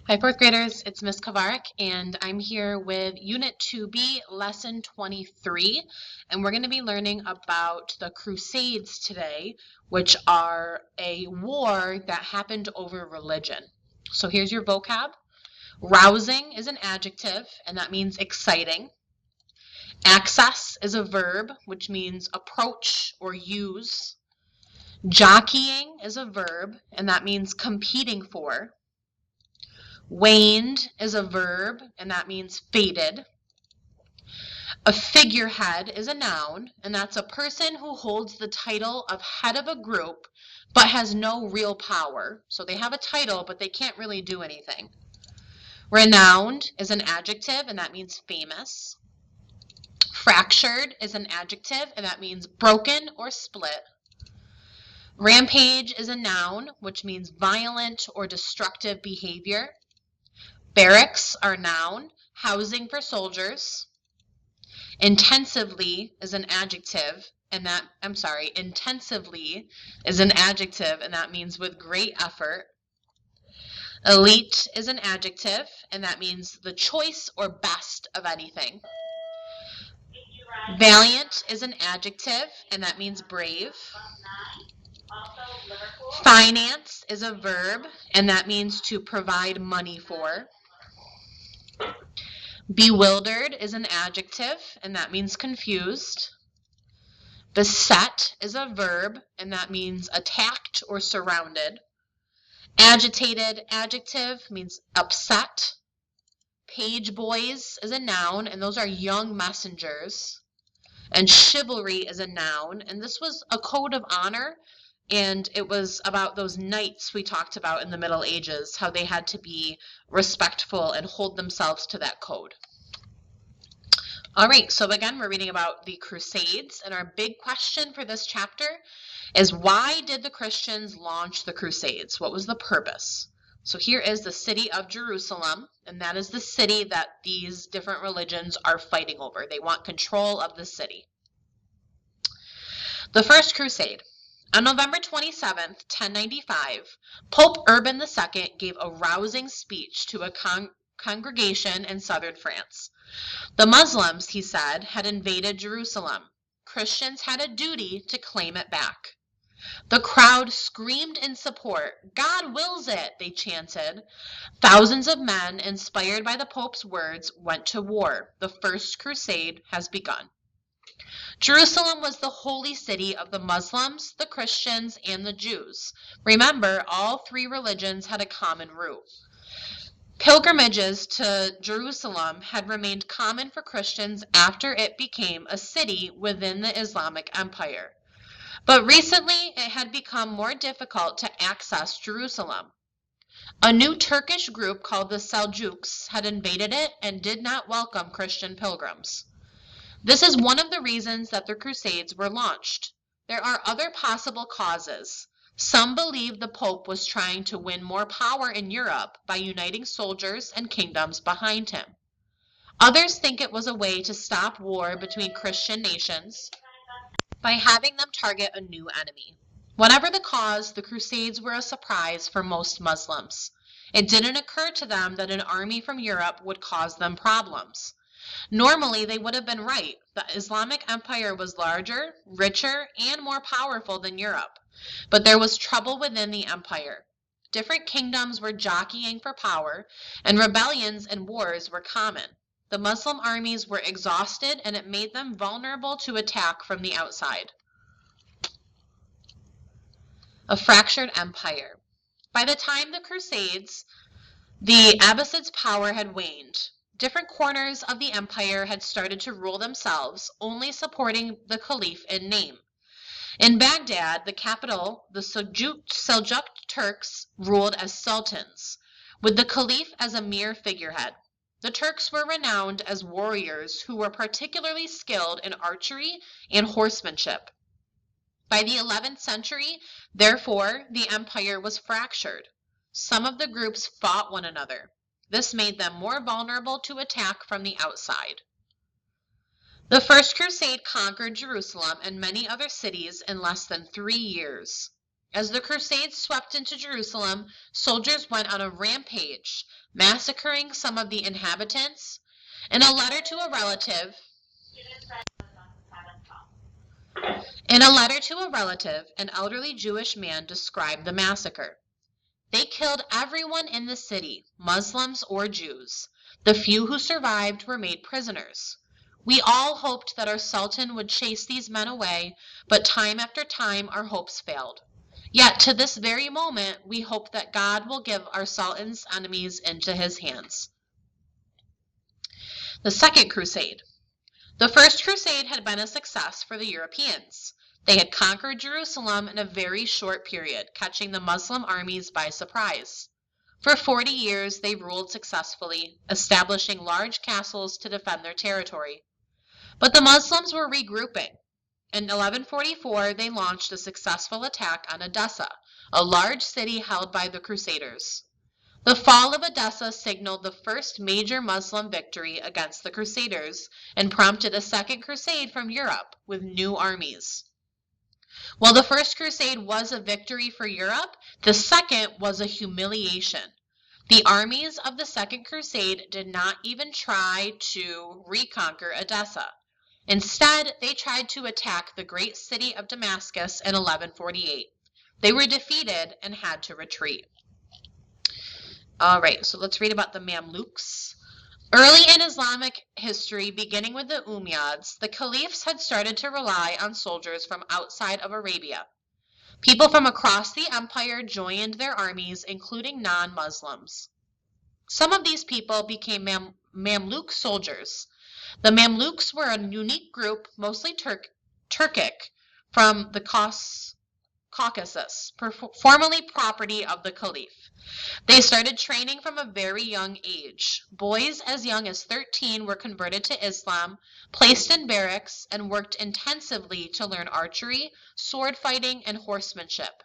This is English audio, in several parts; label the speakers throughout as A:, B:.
A: Hi, fourth graders. It's Miss Kovarik, and I'm here with Unit 2B, Lesson 23, and we're going to be learning about the Crusades today, which are a war that happened over religion. So here's your vocab. Rousing is an adjective, and that means exciting. Access is a verb, which means approach or use. Jockeying is a verb, and that means competing for. Waned is a verb, and that means faded. A figurehead is a noun, and that's a person who holds the title of head of a group but has no real power. So they have a title, but they can't really do anything. Renowned is an adjective, and that means famous. Fractured is an adjective, and that means broken or split. Rampage is a noun, which means violent or destructive behavior. Barracks are noun, housing for soldiers. Intensively is an adjective, intensively is an adjective, and that means with great effort. Elite is an adjective, and that means the choice or best of anything. Valiant is an adjective, and that means brave. Finance is a verb, and that means to provide money for. Bewildered is an adjective, and that means confused. Beset is a verb, and that means attacked or surrounded. Agitated, adjective, means upset. Page boys is a noun, and those are young messengers. And chivalry is a noun, and this was a code of honor, and it was about those knights we talked about in the Middle Ages, how they had to be respectful and hold themselves to that code. All right, so again, we're reading about the Crusades, and our big question for this chapter is, why did the Christians launch the Crusades? What was the purpose? So here is the city of Jerusalem, and that is the city that these different religions are fighting over. They want control of the city. The First Crusade. On November 27th, 1095, Pope Urban II gave a rousing speech to a congregation in southern France. The Muslims, he said, had invaded Jerusalem. Christians had a duty to claim it back. The crowd screamed in support. "God wills it," they chanted. Thousands of men, inspired by the Pope's words, went to war. The First Crusade has begun. Jerusalem was the holy city of the Muslims, the Christians, and the Jews. Remember, all three religions had a common root. Pilgrimages to Jerusalem had remained common for Christians after it became a city within the Islamic Empire. But recently, it had become more difficult to access Jerusalem. A new Turkish group called the Seljuks had invaded it and did not welcome Christian pilgrims. This is one of the reasons that the Crusades were launched. There are other possible causes. Some believe the Pope was trying to win more power in Europe by uniting soldiers and kingdoms behind him. Others think it was a way to stop war between Christian nations by having them target a new enemy. Whatever the cause, the Crusades were a surprise for most Muslims. It didn't occur to them that an army from Europe would cause them problems. Normally, they would have been right. The Islamic Empire was larger, richer, and more powerful than Europe. But there was trouble within the empire. Different kingdoms were jockeying for power, and rebellions and wars were common. The Muslim armies were exhausted, and it made them vulnerable to attack from the outside. A fractured empire. By the time the Crusades, the Abbasids' power had waned. Different corners of the empire had started to rule themselves, only supporting the caliph in name. In Baghdad, the capital, the Seljuk Turks ruled as sultans, with the caliph as a mere figurehead. The Turks were renowned as warriors who were particularly skilled in archery and horsemanship. By the 11th century, therefore, the empire was fractured. Some of the groups fought one another. This made them more vulnerable to attack from the outside. The First Crusade conquered Jerusalem and many other cities in less than 3 years. As the Crusades swept into Jerusalem, soldiers went on a rampage, massacring some of the inhabitants. In a letter to a relative, an elderly Jewish man described the massacre. They killed everyone in the city, Muslims or Jews. The few who survived were made prisoners. We all hoped that our Sultan would chase these men away, but time after time our hopes failed. Yet to this very moment we hope that God will give our Sultan's enemies into his hands. The Second Crusade. The First Crusade had been a success for the Europeans. They had conquered Jerusalem in a very short period, catching the Muslim armies by surprise. For 40 years they ruled successfully, establishing large castles to defend their territory. But the Muslims were regrouping. In 1144 they launched a successful attack on Edessa, a large city held by the Crusaders. The fall of Edessa signaled the first major Muslim victory against the Crusaders and prompted a second crusade from Europe with new armies. While the First Crusade was a victory for Europe, the second was a humiliation. The armies of the Second Crusade did not even try to reconquer Edessa. Instead, they tried to attack the great city of Damascus in 1148. They were defeated and had to retreat. All right, so let's read about the Mamluks. Early in Islamic history, beginning with the Umayyads, the caliphs had started to rely on soldiers from outside of Arabia. People from across the empire joined their armies, including non-Muslims. Some of these people became Mamluk soldiers. The Mamluks were a unique group, mostly Turkic, from the Caucasus, formerly property of the caliph. They started training from a very young age. Boys as young as 13 were converted to Islam, placed in barracks, and worked intensively to learn archery, sword fighting, and horsemanship.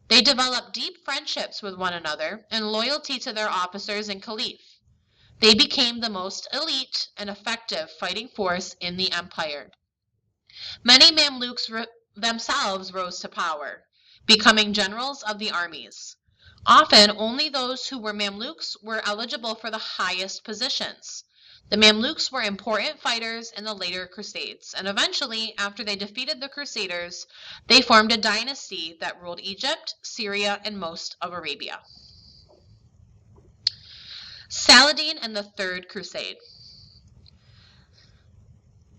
A: They developed deep friendships with one another and loyalty to their officers and caliph. They became the most elite and effective fighting force in the empire. Many Mamluks themselves rose to power, becoming generals of the armies. Often, only those who were Mamluks were eligible for the highest positions. The Mamluks were important fighters in the later Crusades, and eventually, after they defeated the Crusaders, they formed a dynasty that ruled Egypt, Syria, and most of Arabia. Saladin and the Third Crusade.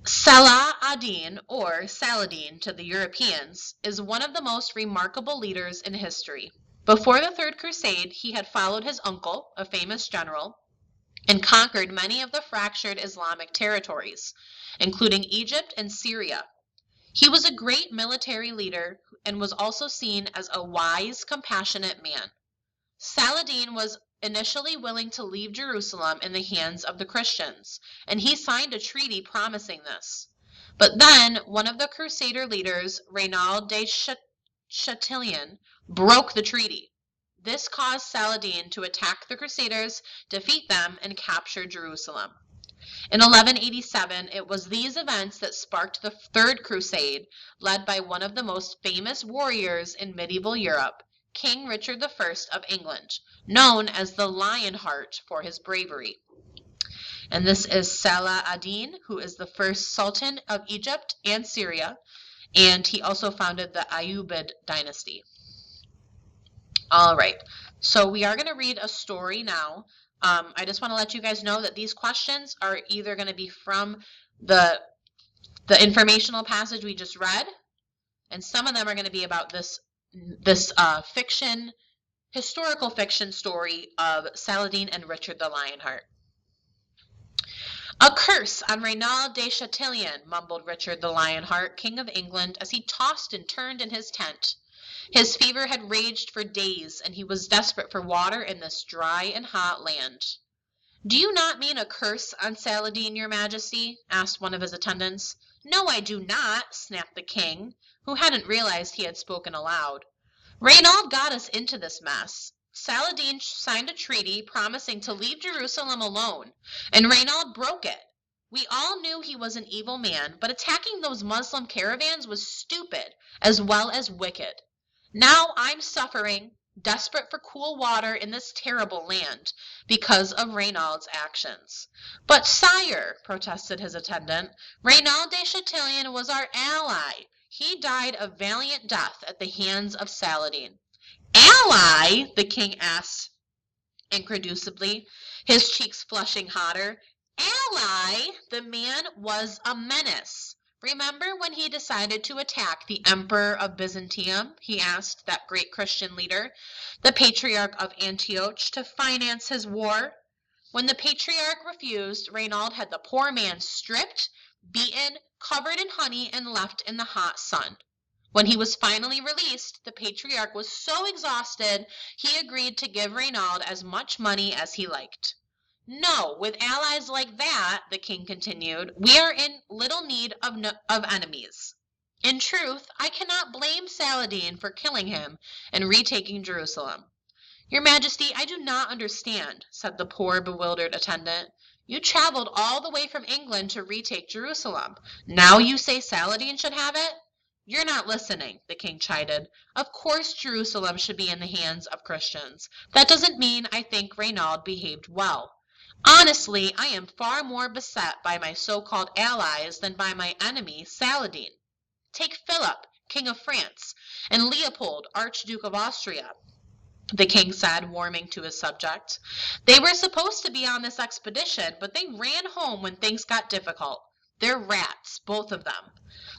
A: Salah ad-Din, or Saladin to the Europeans, is one of the most remarkable leaders in history. Before the Third Crusade, he had followed his uncle, a famous general, and conquered many of the fractured Islamic territories, including Egypt and Syria. He was a great military leader and was also seen as a wise, compassionate man. Saladin was initially willing to leave Jerusalem in the hands of the Christians, and he signed a treaty promising this. But then, one of the Crusader leaders, Reynald de Chatillon, broke the treaty. This caused Saladin to attack the Crusaders, defeat them, and capture Jerusalem. In 1187, it was these events that sparked the Third Crusade, led by one of the most famous warriors in medieval Europe, King Richard I of England, known as the Lionheart for his bravery. And this is Salah ad-Din, who is the first Sultan of Egypt and Syria, and he also founded the Ayyubid dynasty. All right, so we are going to read a story now. I just want to let you guys know that these questions are either going to be from the informational passage we just read, and some of them are going to be about this historical fiction story of Saladin and Richard the Lionheart. A curse on Reynald de Chatillon, mumbled Richard the Lionheart, King of England, as he tossed and turned in his tent. His fever had raged for days, and he was desperate for water in this dry and hot land. "Do you not mean a curse on Saladin, your majesty?" asked one of his attendants. "No, I do not," snapped the king, who hadn't realized he had spoken aloud. "Reynald got us into this mess. Saladin signed a treaty promising to leave Jerusalem alone, and Reynald broke it. We all knew he was an evil man, but attacking those Muslim caravans was stupid as well as wicked. Now I'm suffering, desperate for cool water in this terrible land, because of Reynald's actions. But sire, protested his attendant, Reynald de Chatillon was our ally. He died a valiant death at the hands of Saladin. Ally? The king asked incredulously, his cheeks flushing hotter. Ally? The man was a menace. Remember when he decided to attack the Emperor of Byzantium? He asked that great Christian leader, the Patriarch of Antioch, to finance his war. When the Patriarch refused, Reynald had the poor man stripped, beaten, covered in honey, and left in the hot sun. When he was finally released, the Patriarch was so exhausted he agreed to give Reynald as much money as he liked. No, with allies like that, the king continued, we are in little need of enemies. In truth, I cannot blame Saladin for killing him and retaking Jerusalem. Your Majesty, I do not understand, said the poor, bewildered attendant. You traveled all the way from England to retake Jerusalem. Now you say Saladin should have it? You're not listening, the king chided. Of course Jerusalem should be in the hands of Christians. That doesn't mean I think Reynald behaved well. Honestly, I am far more beset by my so-called allies than by my enemy, Saladin. Take Philip, King of France, and Leopold, Archduke of Austria, the king said, warming to his subject. They were supposed to be on this expedition, but they ran home when things got difficult. They're rats, both of them.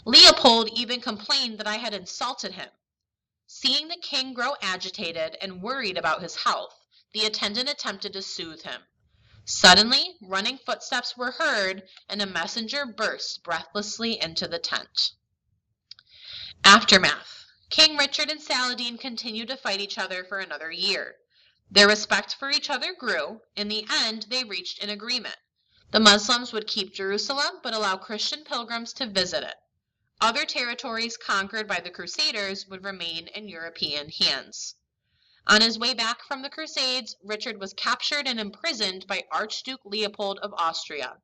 A: Leopold even complained that I had insulted him. Seeing the king grow agitated and worried about his health, the attendant attempted to soothe him. Suddenly, running footsteps were heard, and a messenger burst breathlessly into the tent. Aftermath. King Richard and Saladin continued to fight each other for another year. Their respect for each other grew. In the end, they reached an agreement. The Muslims would keep Jerusalem, but allow Christian pilgrims to visit it. Other territories conquered by the Crusaders would remain in European hands. On his way back from the Crusades, Richard was captured and imprisoned by Archduke Leopold of Austria.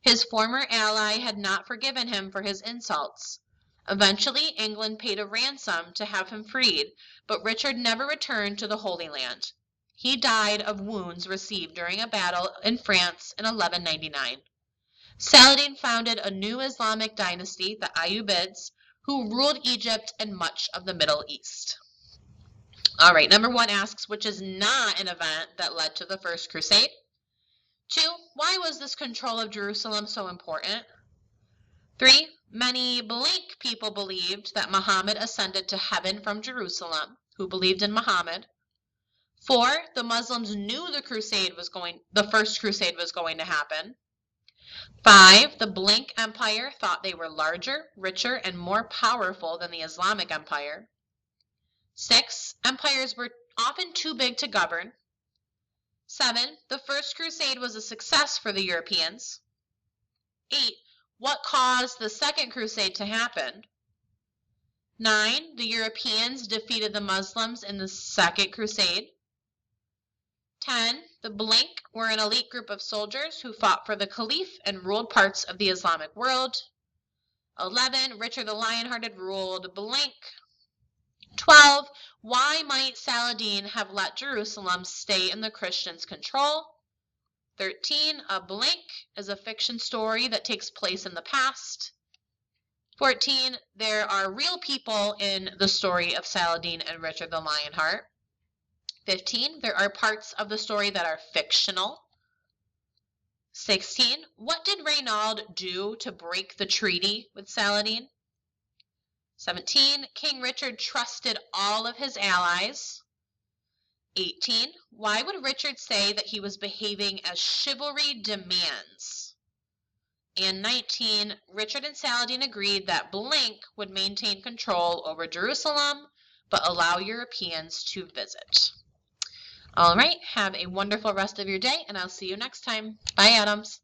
A: His former ally had not forgiven him for his insults. Eventually, England paid a ransom to have him freed, but Richard never returned to the Holy Land. He died of wounds received during a battle in France in 1199. Saladin founded a new Islamic dynasty, the Ayyubids, who ruled Egypt and much of the Middle East. All right, number 1 asks, which is not an event that led to the First Crusade? 2, why was this control of Jerusalem so important? 3, many blank people believed that Muhammad ascended to heaven from Jerusalem, who believed in Muhammad. 4, the Muslims knew the First Crusade was going to happen. 5, the blank empire thought they were larger, richer, and more powerful than the Islamic Empire. 6, empires were often too big to govern. 7, the First Crusade was a success for the Europeans. 8, what caused the Second Crusade to happen? 9, the Europeans defeated the Muslims in the Second Crusade. 10, the blank were an elite group of soldiers who fought for the Caliph and ruled parts of the Islamic world. 11, Richard the Lionhearted ruled blank. 12, why might Saladin have let Jerusalem stay in the Christians' control? 13, a blank is a fiction story that takes place in the past. 14, there are real people in the story of Saladin and Richard the Lionheart. 15, there are parts of the story that are fictional. 16, what did Reynald do to break the treaty with Saladin? 17, King Richard trusted all of his allies. 18, why would Richard say that he was behaving as chivalry demands? And 19, Richard and Saladin agreed that blank would maintain control over Jerusalem, but allow Europeans to visit. All right, have a wonderful rest of your day, and I'll see you next time. Bye, Adams.